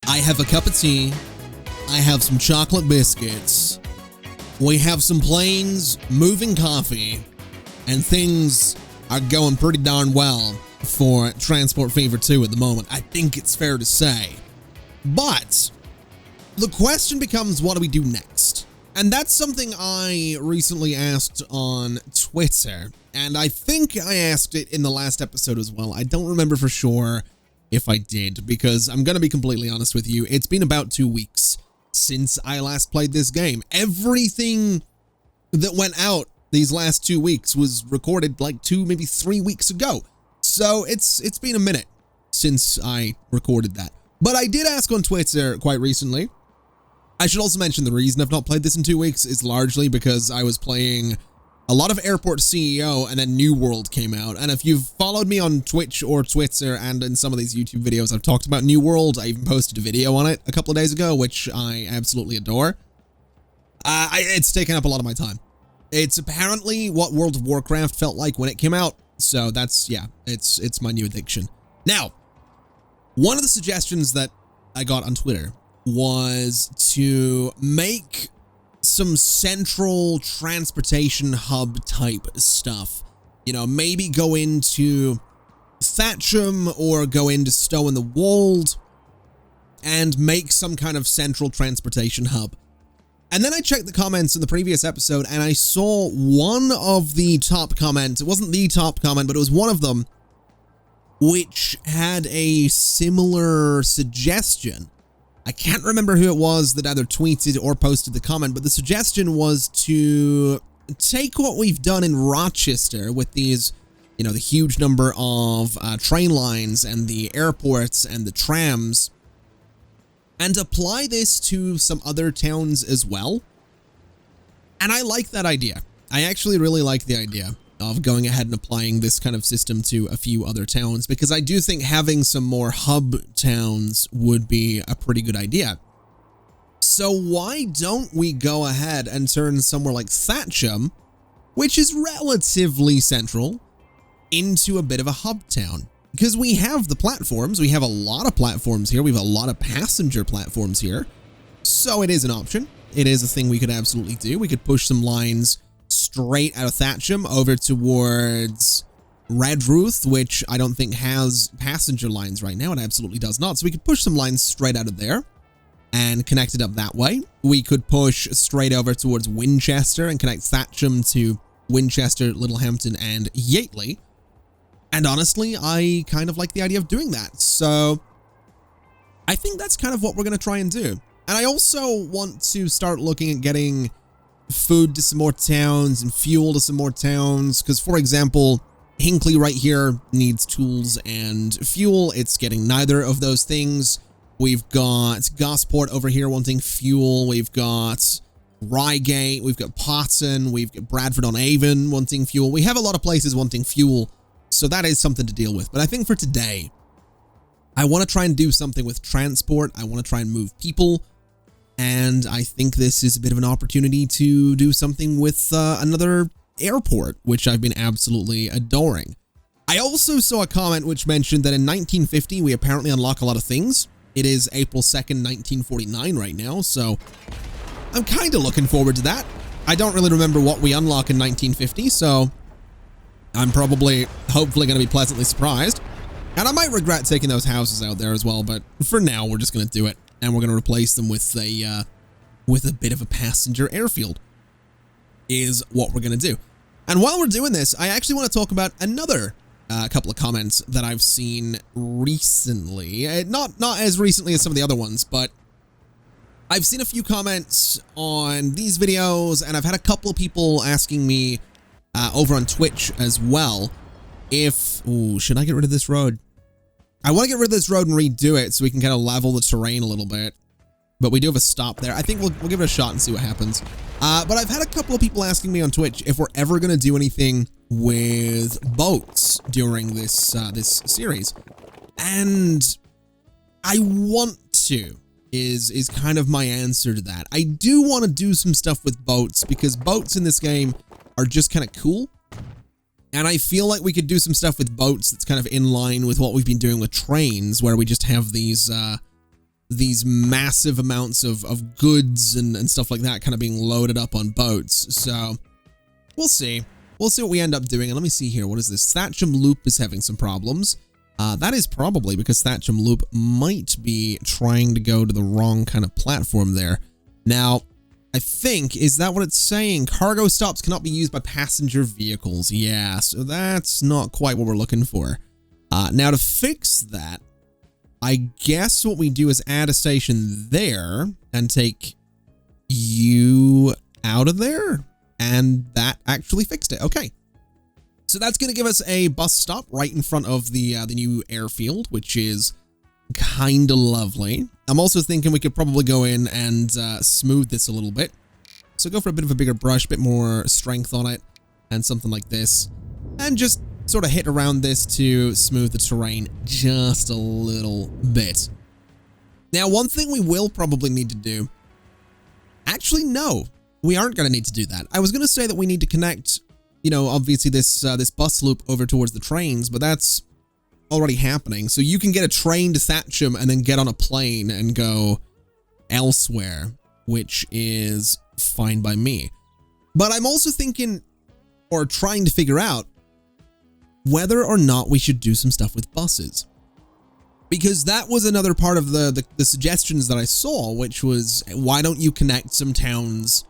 I have a cup of tea. I have some chocolate biscuits. We have some planes moving coffee. And things are going pretty darn well for Transport Fever 2 at the moment. I think it's fair to say. But the question becomes, what do we do next? And that's something I recently asked on Twitter. And I think I asked it in the last episode as well. I don't remember for sure if I did, because I'm going to be completely honest with you. It's been about 2 weeks since I last played this game. Everything that went out these last 2 weeks was recorded like 2, maybe 3 weeks ago. So it's been a minute since I recorded that. But I did ask on Twitter quite recently. I should also mention the reason I've not played this in 2 weeks is largely because I was playing a lot of Airport CEO and then New World came out. And if you've followed me on Twitch or Twitter and in some of these YouTube videos, I've talked about New World. I even posted a video on it a couple of days ago, which I absolutely adore. It's taken up a lot of my time. It's apparently what World of Warcraft felt like when it came out. So that's, yeah, it's my new addiction. Now, one of the suggestions that I got on Twitter was to make some central transportation hub type stuff. You know, maybe go into Thatcham or go into Stow in the Wold and make some kind of central transportation hub. And then I checked the comments in the previous episode and I saw one of the top comments. It wasn't the top comment, but it was one of them which had a similar suggestion. I can't remember who it was that either tweeted or posted the comment, but the suggestion was to take what we've done in Rochester with these, you know, the huge number of train lines and the airports and the trams, and apply this to some other towns as well. And I like that idea. I actually really like the idea of going ahead and applying this kind of system to a few other towns, because I do think having some more hub towns would be a pretty good idea. So why don't we go ahead and turn somewhere like Thatcham, which is relatively central, into a bit of a hub town? Because we have the platforms, we have a lot of platforms here, we have a lot of passenger platforms here, so it is an option. It is a thing we could absolutely do. We could push some lines straight out of Thatcham over towards Redruth, which I don't think has passenger lines right now. It absolutely does not. So we could push some lines straight out of there and connect it up that way. We could push straight over towards Winchester and connect Thatcham to Winchester, Littlehampton, and Yateley. And honestly, I kind of like the idea of doing that. So I think that's kind of what we're going to try and do. And I also want to start looking at getting food to some more towns and fuel to some more towns, because for example, Hinckley right here needs tools and fuel. It's getting neither of those things. We've got Gosport over here wanting fuel. We've got Reigate, we've got Potton, we've got Bradford-on-Avon wanting fuel. We have a lot of places wanting fuel, so that is something to deal with. But I think for today, I want to try and do something with transport. I want to try and move people. And I think this is a bit of an opportunity to do something with another airport, which I've been absolutely adoring. I also saw a comment which mentioned that in 1950, we apparently unlock a lot of things. It is April 2nd, 1949 right now, so I'm kind of looking forward to that. I don't really remember what we unlock in 1950, so I'm probably, hopefully going to be pleasantly surprised. And I might regret taking those houses out there as well, but for now, we're just going to do it. And we're going to replace them with a bit of a passenger airfield is what we're going to do. And while we're doing this, I actually want to talk about another couple of comments that I've seen recently. Not as recently as some of the other ones, but I've seen a few comments on these videos, and I've had a couple of people asking me over on Twitch as well if, ooh, should I get rid of this road? I want to get rid of this road and redo it so we can kind of level the terrain a little bit. But we do have a stop there. I think we'll give it a shot and see what happens. But I've had a couple of people asking me on Twitch if we're ever going to do anything with boats during this this series. And I want to, is kind of my answer to that. I do want to do some stuff with boats because boats in this game are just kind of cool. And I feel like we could do some stuff with boats that's kind of in line with what we've been doing with trains, where we just have these these massive amounts of goods and stuff like that kind of being loaded up on boats. So we'll see. We'll see what we end up doing. And let me see here. What is this? Thatcham Loop is having some problems. That is probably because Thatcham Loop might be trying to go to the wrong kind of platform there. Now, I think, is that what it's saying? Cargo stops cannot be used by passenger vehicles. Yeah, so that's not quite what we're looking for. Now, to fix that, I guess what we do is add a station there and take you out of there. And that actually fixed it. Okay. So that's going to give us a bus stop right in front of the new airfield, which is kind of lovely. I'm also thinking we could probably go in and smooth this a little bit. So go for a bit of a bigger brush, a bit more strength on it, and something like this. And just sort of hit around this to smooth the terrain just a little bit. Now, one thing we will probably need to do... Actually, no, we aren't going to need to do that. I was going to say that we need to connect... You know, obviously this bus loop over towards the trains, but that's already happening. So you can get a train to Thatcham and then get on a plane and go elsewhere, which is fine by me. But I'm also thinking, or trying to figure out, whether or not we should do some stuff with buses. Because that was another part of the suggestions that I saw, which was, why don't you connect some towns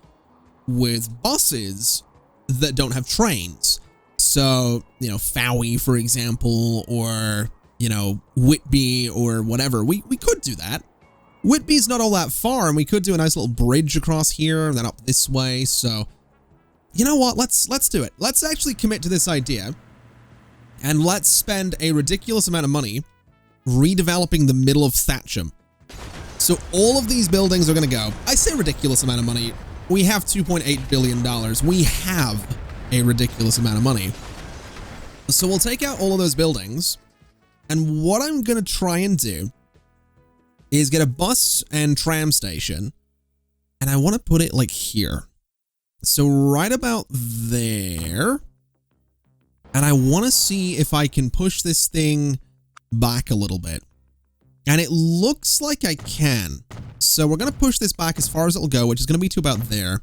with buses that don't have trains? So, you know, Fowey, for example, or, you know, Whitby or whatever. We could do that. Whitby's not all that far, and we could do a nice little bridge across here and then up this way. So, you know what? Let's do it. Let's actually commit to this idea, and let's spend a ridiculous amount of money redeveloping the middle of Thatcham. So all of these buildings are going to go. I say ridiculous amount of money. We have $2.8 billion. We have a ridiculous amount of money. So we'll take out all of those buildings. And what I'm going to try and do is get a bus and tram station. And I want to put it like here. So right about there. And I want to see if I can push this thing back a little bit. And it looks like I can. So we're going to push this back as far as it'll go, which is going to be to about there.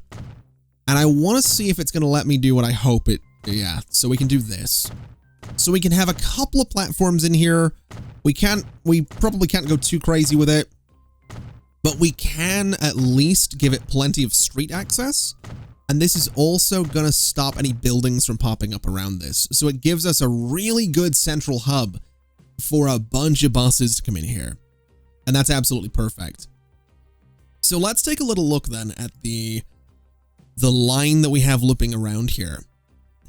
And I want to see if it's going to let me do what I hope it... Yeah, so we can do this. So we can have a couple of platforms in here. We probably can't go too crazy with it. But we can at least give it plenty of street access. And this is also going to stop any buildings from popping up around this. So it gives us a really good central hub for a bunch of buses to come in here. And that's absolutely perfect. So let's take a little look then at the line that we have looping around here.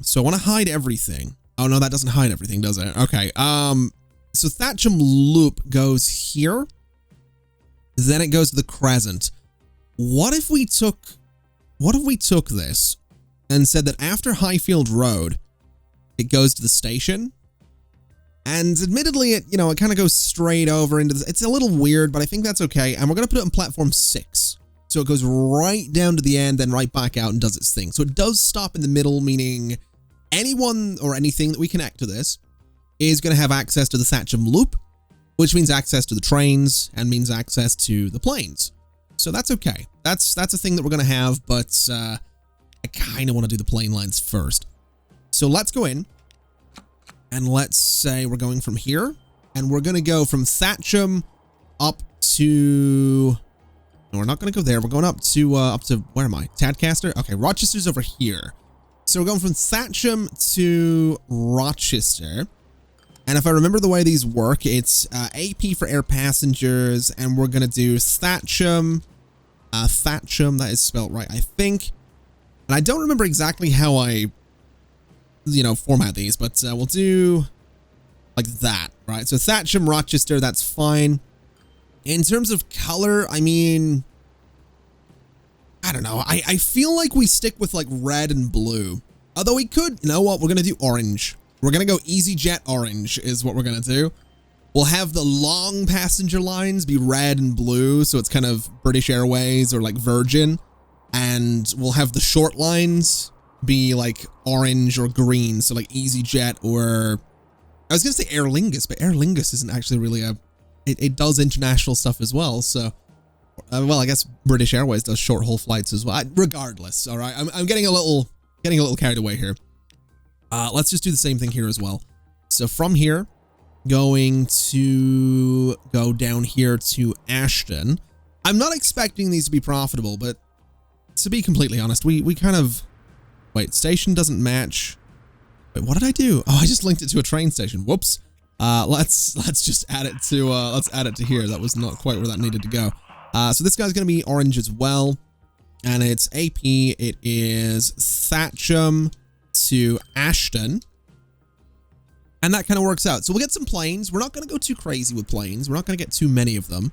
So I want to hide everything. Oh no, that doesn't hide everything, does it? Okay. So Thatcham Loop goes here. Then it goes to the Crescent. What if we took this and said that after Highfield Road, it goes to the station? And admittedly, it kind of goes straight over into it's a little weird, but I think that's okay. And we're going to put it on platform 6. So it goes right down to the end, then right back out and does its thing. So it does stop in the middle, meaning anyone or anything that we connect to this is going to have access to the Thatcham Loop, which means access to the trains and means access to the planes. So that's okay. That's a thing that we're going to have, but I kind of want to do the plane lines first. So let's go in. And let's say we're going from here, and we're going to go from Thatcham up to... No, we're not going to go there. We're going up to, where am I? Tadcaster? Okay, Rochester's over here. So we're going from Thatcham to Rochester. And if I remember the way these work, it's AP for air passengers, and we're going to do Thatcham. Thatcham, that is spelled right, I think. And I don't remember exactly how I... format these, but we'll do like that, right? So Thatcham, Rochester, that's fine. In terms of color, I mean, I don't know. I feel like we stick with like red and blue. Although we could, you know what? We're going to do orange. We're going to go EasyJet orange is what we're going to do. We'll have the long passenger lines be red and blue. So it's kind of British Airways or like Virgin. And we'll have the short lines be like orange or green, so like EasyJet or I was gonna say Aer Lingus, but Aer Lingus isn't actually really it does international stuff as well. So, well, I guess British Airways does short haul flights as well. Regardless, all right. I'm getting a little carried away here. Let's just do the same thing here as well. So from here, going to go down here to Ashton. I'm not expecting these to be profitable, but to be completely honest, we kind of... Wait, station doesn't match. Wait, what did I do? Oh, I just linked it to a train station. Whoops. Let's just add it to let's add it to here. That was not quite where that needed to go. So this guy's gonna be orange as well, and it's AP. It is Thatcham to Ashton, and that kind of works out. So we'll get some planes. We're not gonna go too crazy with planes. We're not gonna get too many of them,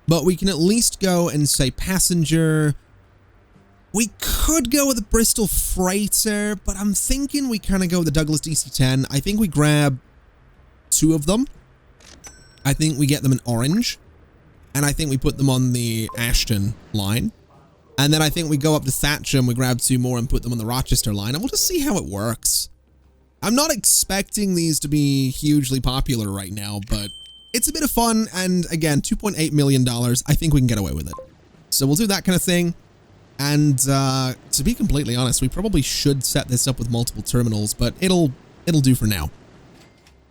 but we can at least go and say passenger. We could go with the Bristol Freighter, but I'm thinking we kind of go with the Douglas DC-10. I think we grab 2 of them. I think we get them in orange, and I think we put them on the Ashton line. And then I think we go up to Thatcham, we grab 2 more and put them on the Rochester line, and we'll just see how it works. I'm not expecting these to be hugely popular right now, but it's a bit of fun, and again, $2.8 million, I think we can get away with it. So we'll do that kind of thing. And to be completely honest, we probably should set this up with multiple terminals, but it'll do for now.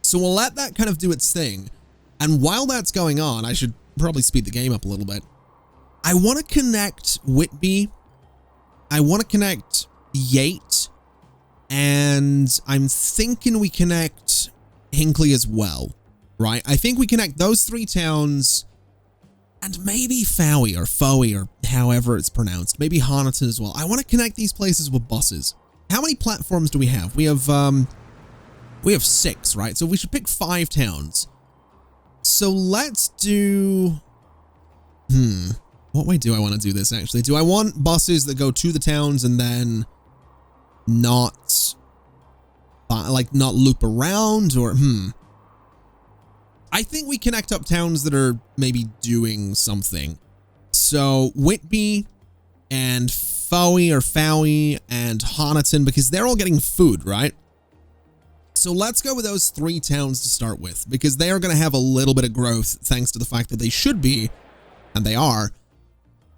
So we'll let that kind of do its thing. And while that's going on, I should probably speed the game up a little bit. I want to connect Whitby. I want to connect Yate. And I'm thinking we connect Hinckley as well, right? I think we connect those 3 towns. And maybe Fowey or however it's pronounced. Maybe Honiton as well. I want to connect these places with buses. How many platforms do we have? We have 6, right? So we should pick 5 towns. So let's do... What way do I want to do this, actually? Do I want buses that go to the towns and then not loop around? Or, I think we connect up towns that are maybe doing something. So Whitby and Fowey and Honiton, because they're all getting food, right? So let's go with those 3 towns to start with, because they are going to have a little bit of growth thanks to the fact that they should be, and they are,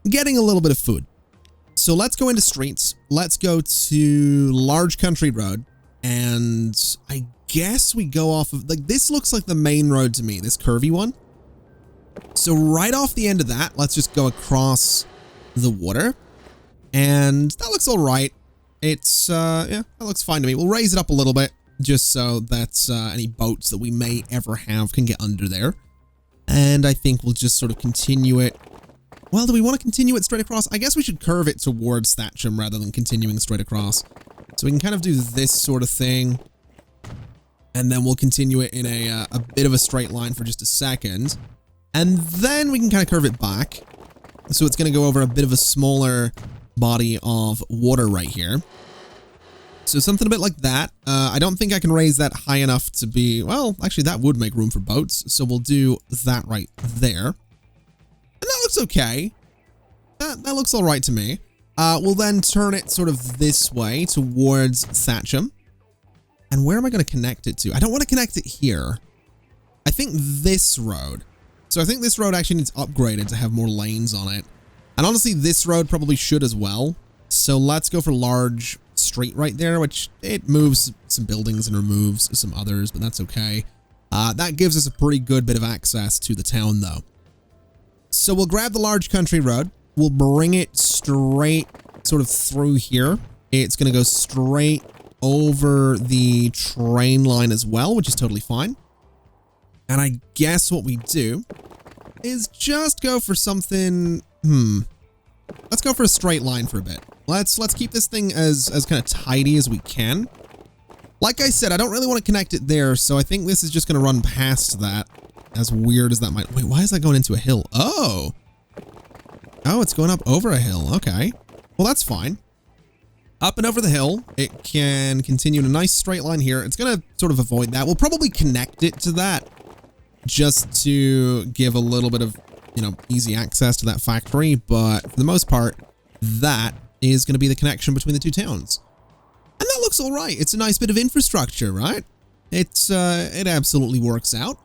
getting a little bit of food. So let's go into streets. Let's go to Large Country Road, and I guess we go off of, like, this looks like the main road to me, this curvy one. So right off the end of that, let's just go across the water, and that looks all right. It's, yeah, that looks fine to me. We'll raise it up a little bit, just so that any boats that we may ever have can get under there. And I think we'll just sort of continue it. Well, do we want to continue it straight across? I guess we should curve it towards Thatcham rather than continuing straight across. So we can kind of do this sort of thing. And then we'll continue it in a bit of a straight line for just a second. And then we can kind of curve it back. So it's going to go over a bit of a smaller body of water right here. So something a bit like that. I don't think I can raise that high enough to be... Well, actually, that would make room for boats. So we'll do that right there. And that looks okay. That looks all right to me. We'll then turn it sort of this way towards Thatcham. And where am I going to connect it to? I don't want to connect it here. I think this road. So I think this road actually needs upgraded to have more lanes on it. And honestly, this road probably should as well. So let's go for Large Street right there, which it moves some buildings and removes some others, but that's okay. That gives us a pretty good bit of access to the town, though. So we'll grab the Large Country Road. We'll bring it straight sort of through here. It's going to go straight over the train line as well, which is totally fine. And I guess what we do is just go for something... Let's go for a straight line for a bit. Let's keep this thing as kind of tidy as we can. Like I said, I don't really want to connect it there, so I think this is just going to run past that. As weird as that might... Wait, why is that going into a hill? Oh! Oh, it's going up over a hill. Okay. Well, that's fine. Up and over the hill, it can continue in a nice straight line here. It's going to sort of avoid that. We'll probably connect it to that just to give a little bit of, you know, easy access to that factory. But for the most part, that is going to be the connection between the 2 towns. And that looks all right. It's a nice bit of infrastructure, right? It absolutely works out.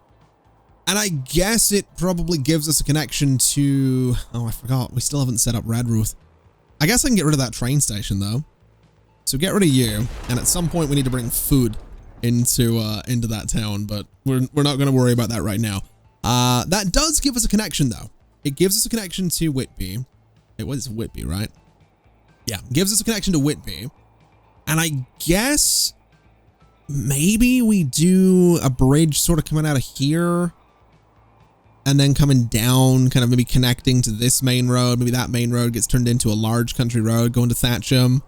And I guess it probably gives us a connection to... Oh, I forgot. We still haven't set up Redruth. I guess I can get rid of that train station, though. So get rid of you. And at some point, we need to bring food into that town. But we're not going to worry about that right now. That does give us a connection, though. It gives us a connection to Whitby. It was Whitby, right? Yeah, gives us a connection to Whitby. And I guess maybe we do a bridge sort of coming out of here and then coming down, kind of maybe connecting to this main road. Maybe that main road gets turned into a large country road going to Thatcham.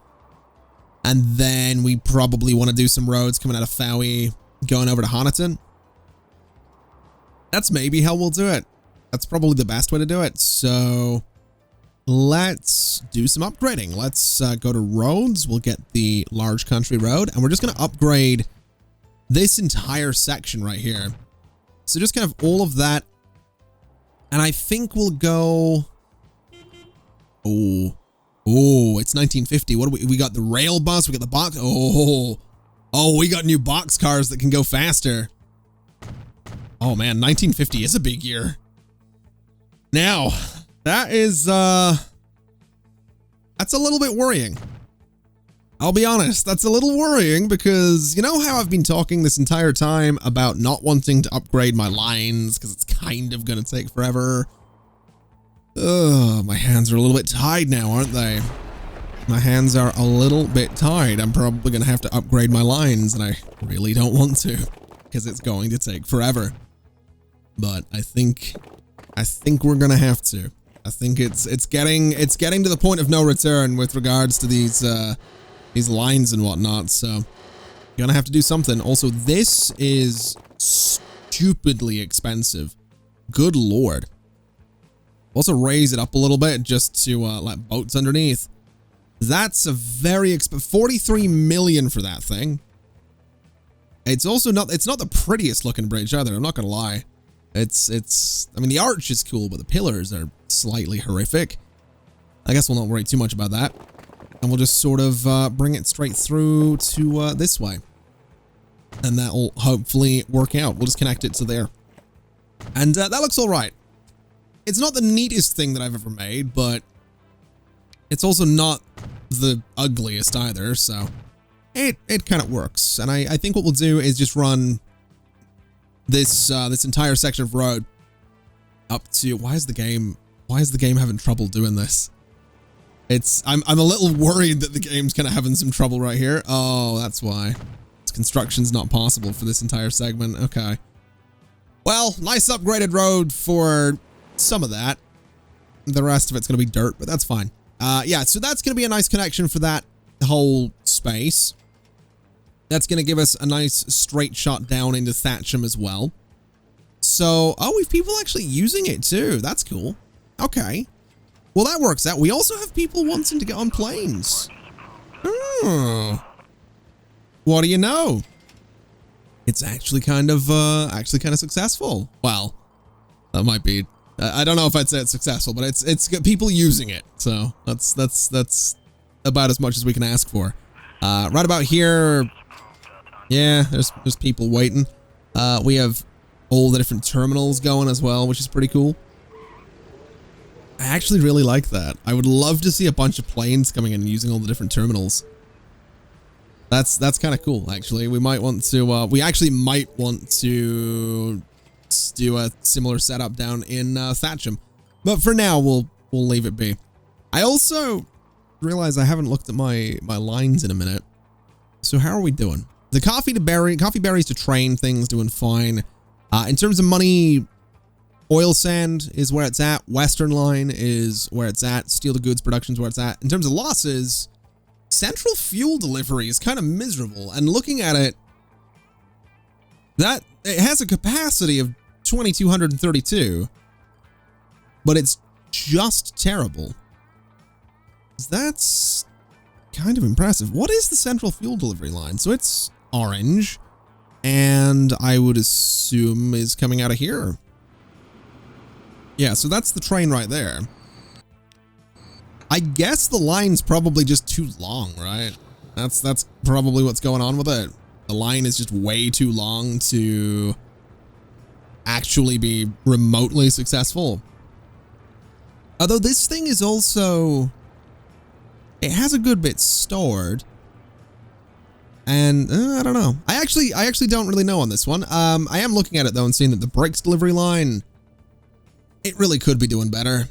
And then we probably want to do some roads coming out of Fowey going over to Honiton. That's maybe how we'll do it. That's probably the best way to do it. So let's do some upgrading. Let's go to roads. We'll get the large country road, and we're just going to upgrade this entire section right here. So just kind of all of that. And I think we'll go... Oh, it's 1950. What do we got? The rail bus. We got the box. Oh, we got new box cars that can go faster. Oh man, 1950 is a big year. Now, that is, that's a little bit worrying. I'll be honest, that's a little worrying because you know how I've been talking this entire time about not wanting to upgrade my lines because it's kind of going to take forever. Ugh, my hands are a little bit tied now, aren't they? My hands are a little bit tied. I'm probably going to have to upgrade my lines and I really don't want to because it's going to take forever. But I think we're going to have to. I think it's getting to the point of no return with regards to these lines and whatnot. So you're gonna have to do something. Also, this is stupidly expensive. Good lord. Also raise it up a little bit just to let boats underneath. That's a very expensive 43 million for that thing. It's also not the prettiest looking bridge either. I'm not gonna lie. I mean, the arch is cool, but the pillars are slightly horrific. I guess we'll not worry too much about that. And we'll just sort of bring it straight through to this way. And that'll hopefully work out. We'll just connect it to there. And that looks all right. It's not the neatest thing that I've ever made, but it's also not the ugliest either, so it kind of works. And I think what we'll do is just run this entire section of road up to... Why is the game having trouble doing this? I'm a little worried that the game's kind of having some trouble right here. Oh, that's why. Construction's not possible for this entire segment. Okay. Well, nice upgraded road for some of that. The rest of it's going to be dirt, but that's fine. Yeah, so that's going to be a nice connection for that whole space. That's going to give us a nice straight shot down into Thatcham as well. So, oh, we've people actually using it too. That's cool. Okay. Well, that works out. We also have people wanting to get on planes. Oh. What do you know? It's actually kind of successful. Well, that might be, I don't know if I'd say it's successful, but it's got people using it. So that's about as much as we can ask for. Right about here. Yeah, there's people waiting. We have all the different terminals going as well, which is pretty cool. I actually really like that. I would love to see a bunch of planes coming in and using all the different terminals. That's kind of cool, actually. We might want to, we actually might want to do a similar setup down in Thatcham. But for now, we'll leave it be. I also realize I haven't looked at my lines in a minute. So how are we doing? The coffee berries to train things doing fine. In terms of money, oil sand is where it's at. Western line is where it's at. Steel to goods production is where it's at. In terms of losses, central fuel delivery is kind of miserable. And looking at it, it has a capacity of 2,232, but it's just terrible. That's kind of impressive. What is the central fuel delivery line? So it's orange, and I would assume is coming out of here. Yeah, so that's the train right there. I guess the line's probably just too long, right? That's probably what's going on with it. The line is just way too long to actually be remotely successful. Although this thing is also, it has a good bit stored. And I don't know. I actually don't really know on this one. I am looking at it though and seeing that the bricks delivery line, it really could be doing better.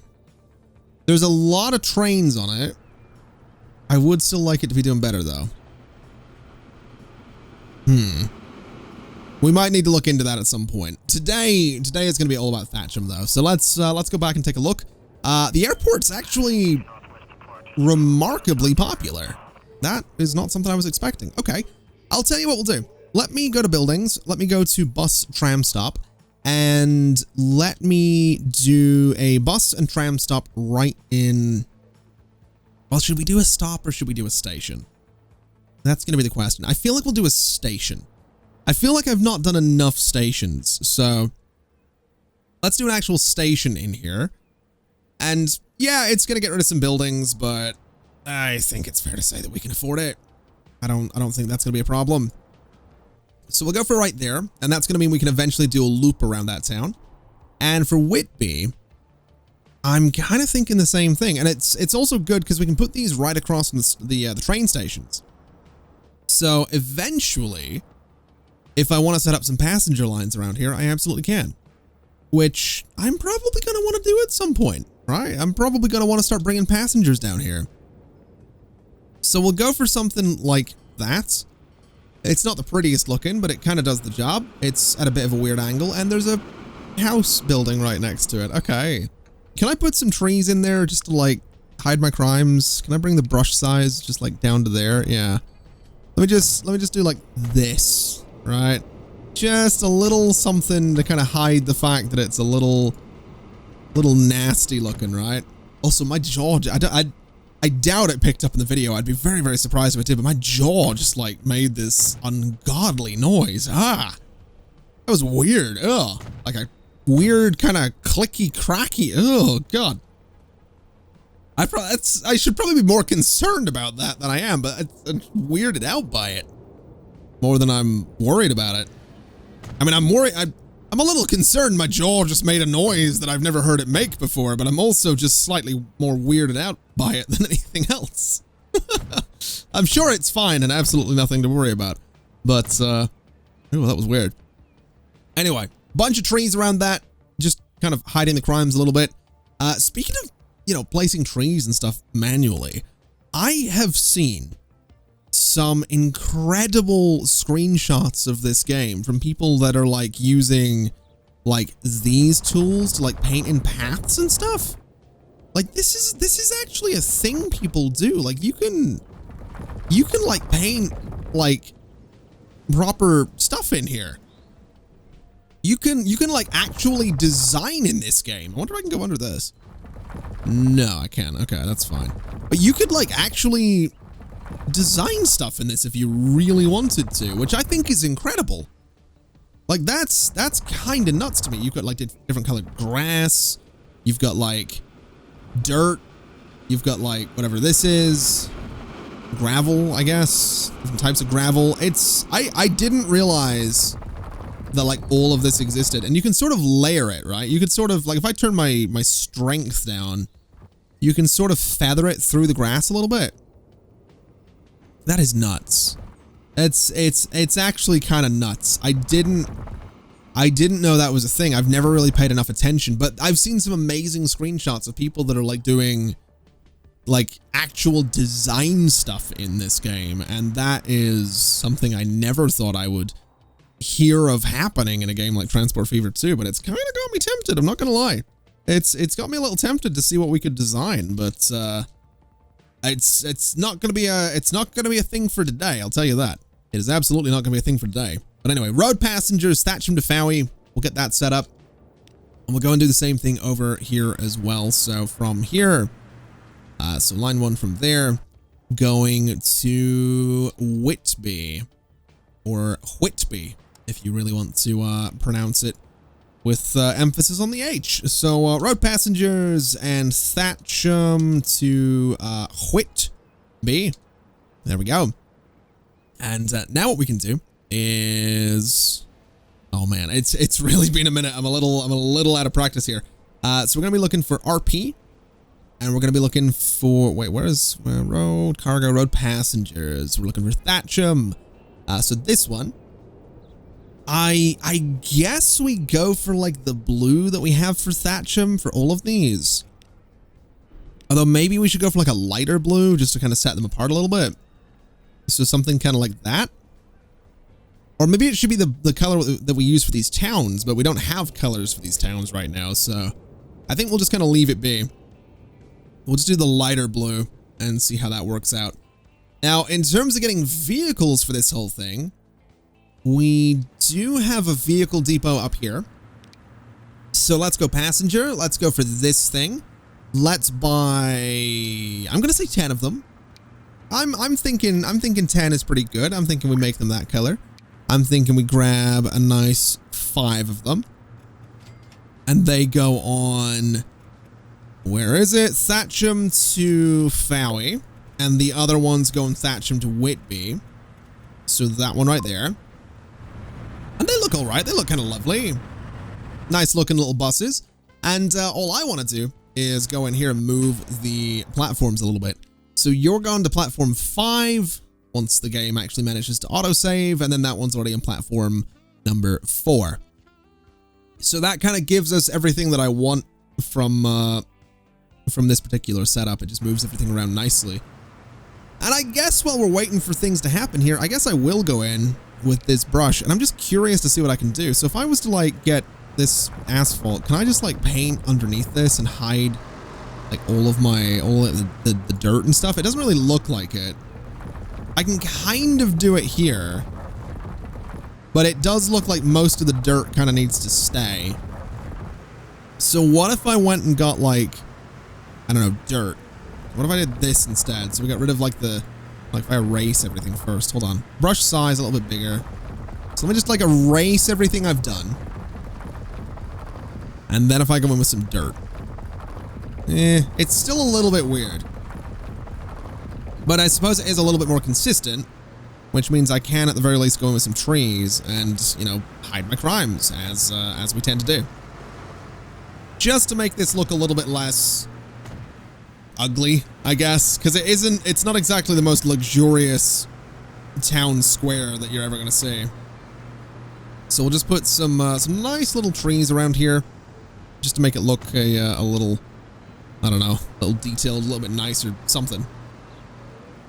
There's a lot of trains on it. I would still like it to be doing better though. We might need to look into that at some point. Today is going to be all about Thatcham though. So let's go back and take a look. The airport's actually remarkably popular. That is not something I was expecting. Okay, I'll tell you what we'll do. Let me go to buildings. Let me go to bus tram stop, and let me do a bus and tram stop right in. Well, should we do a stop or should we do a station? That's going to be the question. I feel like we'll do a station. I feel like I've not done enough stations, so let's do an actual station in here. And yeah, it's going to get rid of some buildings, but I think it's fair to say that we can afford it. I don't think that's going to be a problem. So we'll go for right there, and that's going to mean we can eventually do a loop around that town. And for Whitby, I'm kind of thinking the same thing, and it's also good because we can put these right across from the train stations. So eventually, if I want to set up some passenger lines around here, I absolutely can. Which I'm probably going to want to do at some point, right? I'm probably going to want to start bringing passengers down here. So we'll go for something like that. It's not the prettiest looking, but it kind of does the job. It's at a bit of a weird angle, and there's a house building right next to it. Okay. Can I put some trees in there just to, like, hide my crimes? Can I bring the brush size just, like, down to there? Yeah. Let me just do, like, this, right? Just a little something to kind of hide the fact that it's a little nasty looking, right? Also, my jaw, I doubt it picked up in the video. I'd be very, very surprised if it did, but my jaw just like made this ungodly noise. That was weird. Ugh. Like a weird kind of clicky cracky. Oh God. I should probably be more concerned about that than I am, but I'm weirded out by it more than I'm worried about it. I mean, I'm worried. I'm a little concerned my jaw just made a noise that I've never heard it make before, but I'm also just slightly more weirded out by it than anything else. I'm sure it's fine and absolutely nothing to worry about, but, oh, that was weird. Anyway, bunch of trees around that, just kind of hiding the crimes a little bit. Speaking of, you know, placing trees and stuff manually, I have seen some incredible screenshots of this game from people that are like using like these tools to like paint in paths and stuff. Like this is actually a thing people do. Like you can like paint like proper stuff in here. You can like actually design in this game. I wonder if I can go under this. No, I can't. Okay, that's fine. But you could like actually design stuff in this if you really wanted to, which I think is incredible. Like that's kind of nuts to me. You've got like different colored grass, you've got like dirt, you've got like whatever this is, gravel, I guess, different types of gravel. I didn't realize that like all of this existed, and you can sort of layer it, right? You could sort of like, if I turn my strength down, you can sort of feather it through the grass a little bit. That is nuts. It's actually kind of nuts. I didn't know that was a thing. I've never really paid enough attention, but I've seen some amazing screenshots of people that are like doing like actual design stuff in this game, and that is something I never thought I would hear of happening in a game like Transport Fever 2, but it's kind of got me tempted. I'm not gonna lie. It's got me a little tempted to see what we could design, but it's not gonna be a thing for today. I'll tell you that. It is absolutely not gonna be a thing for today. But anyway, road passengers, Thatcham to Fowey. We'll get that set up, and we'll go and do the same thing over here as well. So from here, so line 1 from there, going to Whitby, or Whitby, if you really want to pronounce it with emphasis on the H. So road passengers and Thatcham to Whitby. There we go. And now what we can do is Oh man, it's really been a minute. I'm a little out of practice here. So we're gonna be looking for RP, and we're gonna be looking for where's road cargo, road passengers. We're looking for Thatcham. So this one, I guess we go for like the blue that we have for Thatcham for all of these. Although maybe we should go for like a lighter blue just to kind of set them apart a little bit. So something kind of like that. Or maybe it should be the color that we use for these towns, but we don't have colors for these towns right now. So I think we'll just kind of leave it be. We'll just do the lighter blue and see how that works out. Now, in terms of getting vehicles for this whole thing, we do have a vehicle depot up here. So let's go passenger. Let's go for this thing. Let's buy, I'm going to say 10 of them. I'm thinking 10 is pretty good. I'm thinking we make them that color. I'm thinking we grab a nice 5 of them. And they go on, where is it? Thatcham to Fowey. And the other one's going Thatcham to Whitby. So that one right there. And they look all right. They look kind of lovely. Nice looking little buses. And all I want to do is go in here and move the platforms a little bit. So you're going to platform 5 once the game actually manages to autosave, and then that one's already in platform number 4. So that kind of gives us everything that I want from this particular setup. It just moves everything around nicely. And I guess while we're waiting for things to happen here, I guess I will go in with this brush, and I'm just curious to see what I can do. So if I was to like get this asphalt, can I just like paint underneath this and hide like all of the dirt and stuff? It doesn't really look like it. I can kind of do it here, but it does look like most of the dirt kind of needs to stay. So what if I went and got like, I don't know, dirt? What if I did this instead? So we got rid of like if I erase everything first. Hold on. Brush size a little bit bigger. So let me just like erase everything I've done. And then if I go in with some dirt. It's still a little bit weird. But I suppose it is a little bit more consistent, which means I can at the very least go in with some trees and, you know, hide my crimes as we tend to do. Just to make this look a little bit less ugly, I guess, because it's not exactly the most luxurious town square that you're ever going to see. So we'll just put some nice little trees around here just to make it look a little, I don't know, a little detailed, a little bit nicer, something.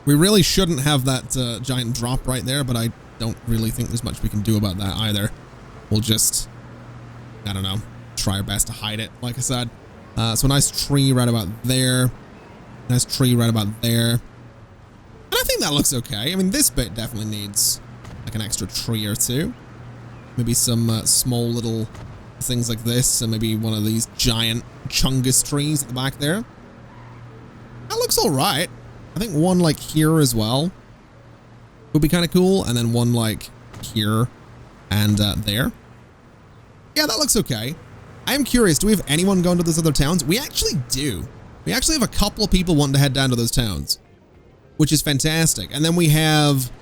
We really shouldn't have that giant drop right there, but I don't really think there's much we can do about that either. We'll just, I don't know, try our best to hide it, like I said. So a nice tree right about there. Nice tree right about there. And I think that looks okay. I mean, this bit definitely needs like an extra tree or two. Maybe some small little things like this, and maybe one of these giant chungus trees at the back there. That looks all right. I think one like here as well would be kind of cool, and then one like here and there. Yeah, that looks okay. I am curious, do we have anyone going to those other towns? We actually do. We actually have a couple of people wanting to head down to those towns, which is fantastic. And then we have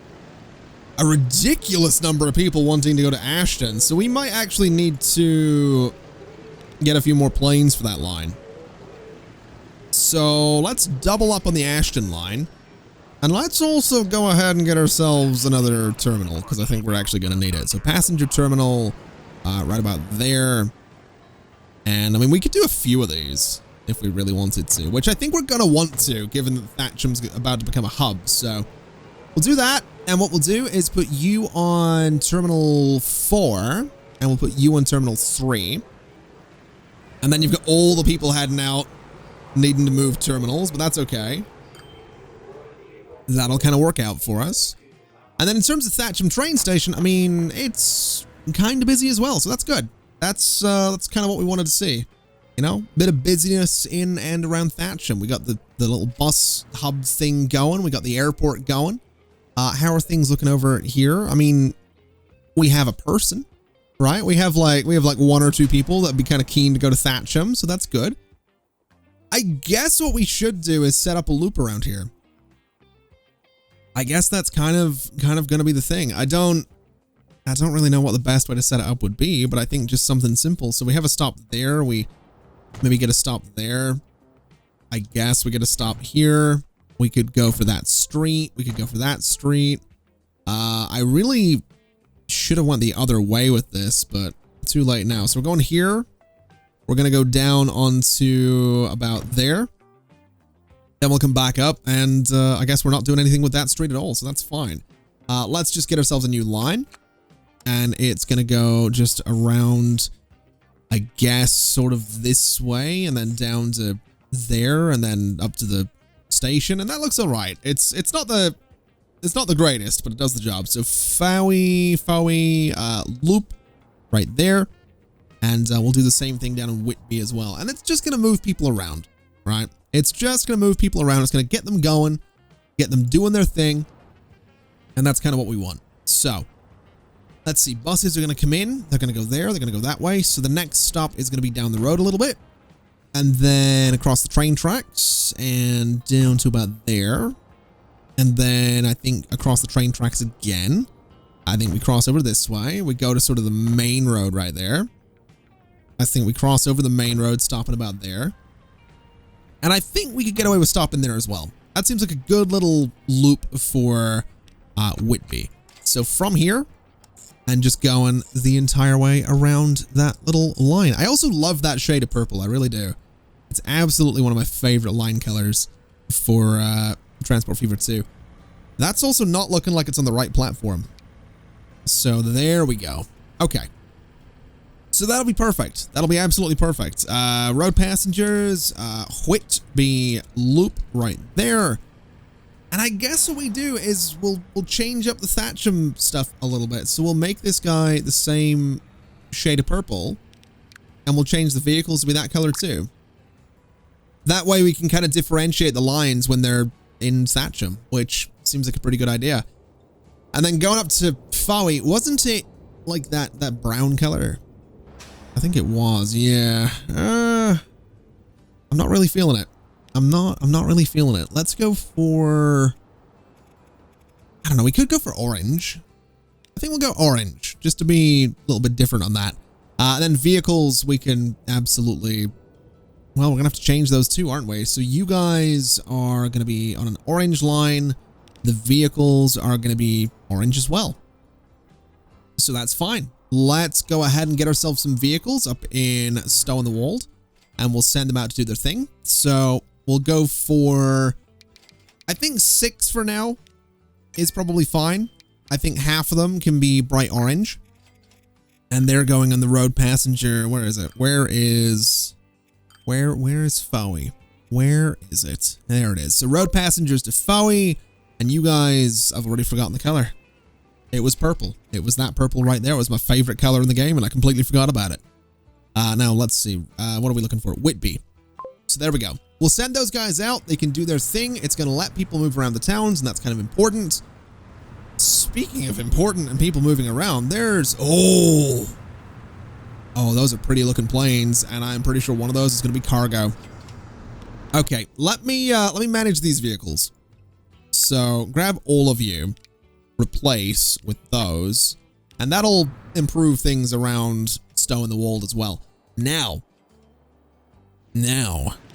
a ridiculous number of people wanting to go to Ashton, so we might actually need to get a few more planes for that line. So let's double up on the Ashton line, and let's also go ahead and get ourselves another terminal, because I think we're actually going to need it. So passenger terminal right about there. And I mean, we could do a few of these if we really wanted to, which I think we're going to want to, given that Thatcham's about to become a hub. So we'll do that. And what we'll do is put you on terminal 4, and we'll put you on terminal 3. And then you've got all the people heading out needing to move terminals, but that's okay. That'll kind of work out for us. And then in terms of Thatcham train station, I mean, it's kind of busy as well, so that's good. That's kind of what we wanted to see. You know, bit of busyness in and around Thatcham. We got the little bus hub thing going. We got the airport going. How are things looking over here? I mean, we have a person, right? We have like 1 or 2 people that'd be kind of keen to go to Thatcham, so that's good. I guess what we should do is set up a loop around here. I guess that's kind of going to be the thing. I don't I don't really know what the best way to set it up would be, but I think just something simple. So we have a stop there. We maybe get a stop there. I guess we get a stop here. We could go for that street. We could go for that street. I really should have went the other way with this, but too late now. So we're going here. We're going to go down onto about there. Then we'll come back up, and I guess we're not doing anything with that street at all, so that's fine. Let's just get ourselves a new line, and it's going to go just around, I guess, sort of this way, and then down to there, and then up to the station, and that looks all right. It's not the greatest, but it does the job. So Fowie, loop right there, and we'll do the same thing down in Whitby as well, and it's just going to move people around, right? It's just going to move people around. It's going to get them going, get them doing their thing. And that's kind of what we want. So let's see. Buses are going to come in. They're going to go there. They're going to go that way. So the next stop is going to be down the road a little bit. And then across the train tracks and down to about there. And then I think across the train tracks again. I think we cross over this way. We go to sort of the main road right there. I think we cross over the main road, stopping about there. And I think we could get away with stopping there as well. That seems like a good little loop for Whitby. So from here and just going the entire way around that little line. I also love that shade of purple. I really do. It's absolutely one of my favorite line colors for Transport Fever 2. That's also not looking like it's on the right platform. So there we go. Okay. So that'll be perfect. That'll be absolutely perfect. Road passengers, Whitby loop right there. And I guess what we do is we'll change up the Thatcham stuff a little bit. So we'll make this guy the same shade of purple, and we'll change the vehicles to be that color too. That way we can kind of differentiate the lines when they're in Thatcham, which seems like a pretty good idea. And then going up to Fowie, wasn't it like that brown color? I think it was, yeah. I'm not really feeling it. I'm not really feeling it. Let's go for, I don't know, we could go for orange. I think we'll go orange, just to be a little bit different on that. And then vehicles, we can absolutely, well, we're gonna have to change those too, aren't we? So you guys are gonna be on an orange line. The vehicles are gonna be orange as well. So that's fine. Let's go ahead and get ourselves some vehicles up in Stow in the Wold, and we'll send them out to do their thing. So we'll go for, I think 6 for now is probably fine. I think half of them can be bright orange, and they're going on the road passenger. Where is it? Where is Fowie? Where is it? There it is. So road passengers to Fowie, and you guys, I've already forgotten the color. It was purple. It was that purple right there. It was my favorite color in the game, and I completely forgot about it. Now, let's see. What are we looking for? Whitby. So there we go. We'll send those guys out. They can do their thing. It's going to let people move around the towns, and that's kind of important. Speaking of important and people moving around, there's... Oh, those are pretty looking planes, and I'm pretty sure one of those is going to be cargo. Okay, let me manage these vehicles. So grab all of you. Replace with those, and that'll improve things around Stow in the Wold as well. Now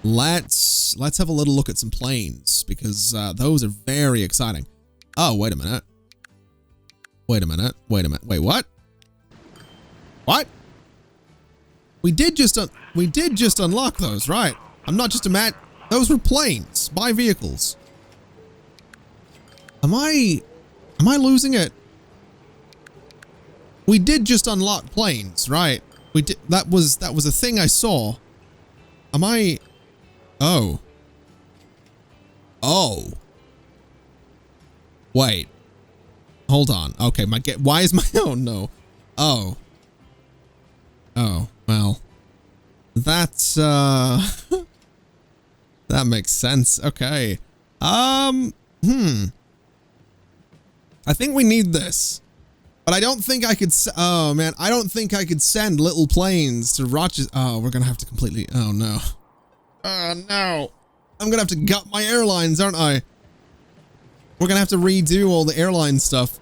let's have a little look at some planes, because those are very exciting. Oh, wait a minute. Wait, what? We did just unlock those, right? I'm not just a mat. Those were planes. Buy vehicles. Am I losing it? We did just unlock planes, right? We did. That was a thing I saw. Am I? Oh. Wait. Hold on. Okay, why is my, oh no. Oh, well. That's, that makes sense. Okay. I think we need this, but I don't think I could, oh man, I don't think I could send little planes to Rochester. Oh, we're gonna have to completely, oh no. No. I'm gonna have to gut my airlines, aren't I? We're gonna have to redo all the airline stuff.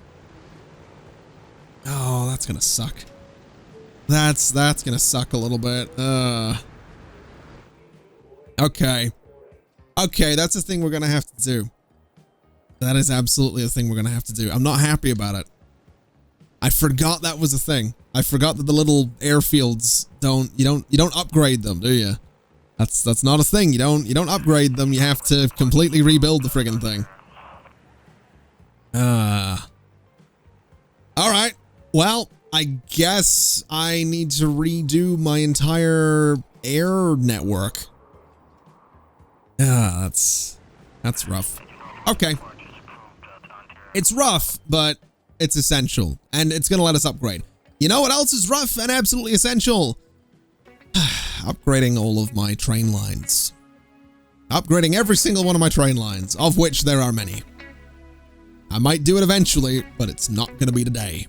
Oh, that's gonna suck. That's gonna suck a little bit. Okay. Okay, that's a thing we're gonna have to do. That is absolutely a thing we're gonna have to do. I'm not happy about it. I forgot that was a thing. I forgot that the little airfields you don't upgrade them, do you? That's not a thing. You don't upgrade them. You have to completely rebuild the friggin' thing. All right. Well, I guess I need to redo my entire air network. That's rough. Okay. It's rough, but it's essential, and it's going to let us upgrade. You know what else is rough and absolutely essential? Upgrading all of my train lines. Upgrading every single one of my train lines, of which there are many. I might do it eventually, but it's not going to be today.